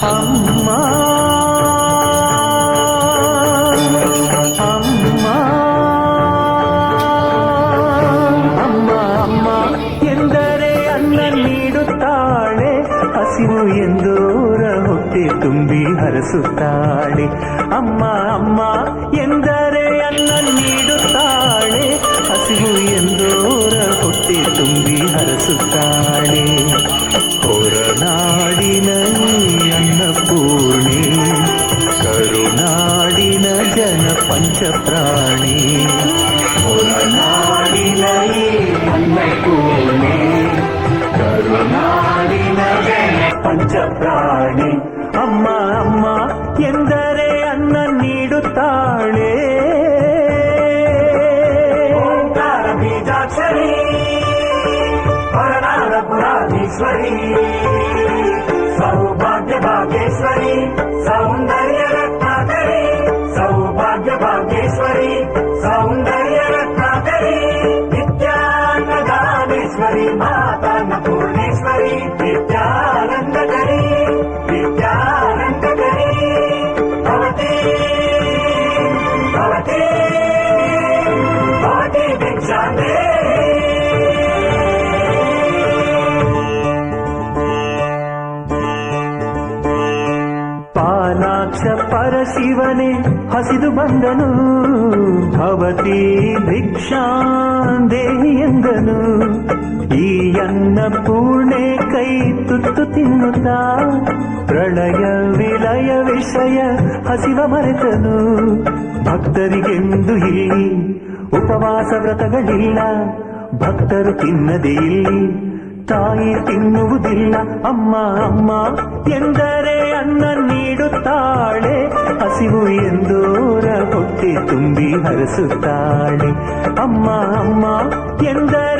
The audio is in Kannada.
ಅಮ್ಮ ಅಮ್ಮ ಅಮ್ಮ ಅಮ್ಮ ಎಂದರೆ ಅನ್ನ ನೀಡುತ್ತಾಳೆ, ಹಸಿವು ಎಂದೋರ ಹೊಟ್ಟೆ ತುಂಬಿ ಹರಸುತ್ತಾಳೆ. ಅಮ್ಮ ಅಮ್ಮ ಎಂದರೆ ಅನ್ನ ನೀಡುತ್ತಾಳೆ, ಹಸಿವು ಎಂದೋರ ಹೊಟ್ಟೆ ತುಂಬಿ ಹರಸುತ್ತಾಳೆ. ಹೊರನಾಡಿನ ಅನ್ನಪೂರ್ಣಿ, ಕರುನಾಡಿನ ಜನ ಪಂಚಪ್ರಾಣಿ. ಹೊರನಾಡಿನ ಅನ್ನಪೂರ್ಣಿ, ಕರುನಾಡಿನ ಜನ ಪಂಚಪ್ರಾಣಿ. ಅಮ್ಮ ಅಮ್ಮ ಎಂದರೆ ಅನ್ನ ನೀಡುತ್ತಾಳೆ. ಬೀಜಾಕ್ಷರಿ ಹೊರನಾಡ ಪುರಾಧೀಶ್ವರಿ, ಸೌಭಾಗ್ಯ ಭಾಗ್ಯೇಶ್ವರಿ, ಸೌಂದರ್ಯ ರತ್ನಾಕರಿ. ಸೌಭಾಗ್ಯ ಭಾಗ್ಯೇಶ್ವರಿ, ಸೌಂದರ್ಯ ರತ್ನಾಕರಿ. ನಿತ್ಯಾನಂದಗಾನೇಶ್ವರಿ, ಮಾತಾನ್ನಪೂರ್ಣೇಶ್ವರಿ, ವಿದ್ಯಾನಂದಕರಿ, ವಿದ್ಯಾನಂದಕರಿ. ಭವತಿ ಭವತಿ ಭವತಿ ಭಿಕ್ಷಾಂತೆ. ಪಾಲಾಕ್ಷ ಪರಶಿವನೇ ಹಸಿದು ಬಂದನು, ಭವತಿ ಭಿಕ್ಷಾಂದೇಹಿ ಎಂದನು. ಈ ಅನ್ನಪೂರ್ಣೆ ಕೈ ತುತ್ತು ತಿನ್ನುತ್ತಾ ಪ್ರಳಯ ವಿಲಯ ವಿಷಯ ಹಸಿವ ಮರೆತನು. ಭಕ್ತರಿಗೆಂದು ಇಲ್ಲಿ ಉಪವಾಸ ವ್ರತಗಳಿಲ್ಲ, ಭಕ್ತರು ತಿನ್ನದೇ ಇಲ್ಲಿ ತಾಯಿ ತಿನ್ನುವುದಿಲ್ಲ. ಅಮ್ಮ ಅಮ್ಮ ಎಂದರೆ ಅನ್ನ ನೀಡುತ್ತಾಳೆ, ಹಸಿವು ಎಂದೋರ ಹೊಟ್ಟೆ ತುಂಬಿ ಹರಸುತ್ತಾಳೆ. ಅಮ್ಮ ಅಮ್ಮ ಎಂದರೆ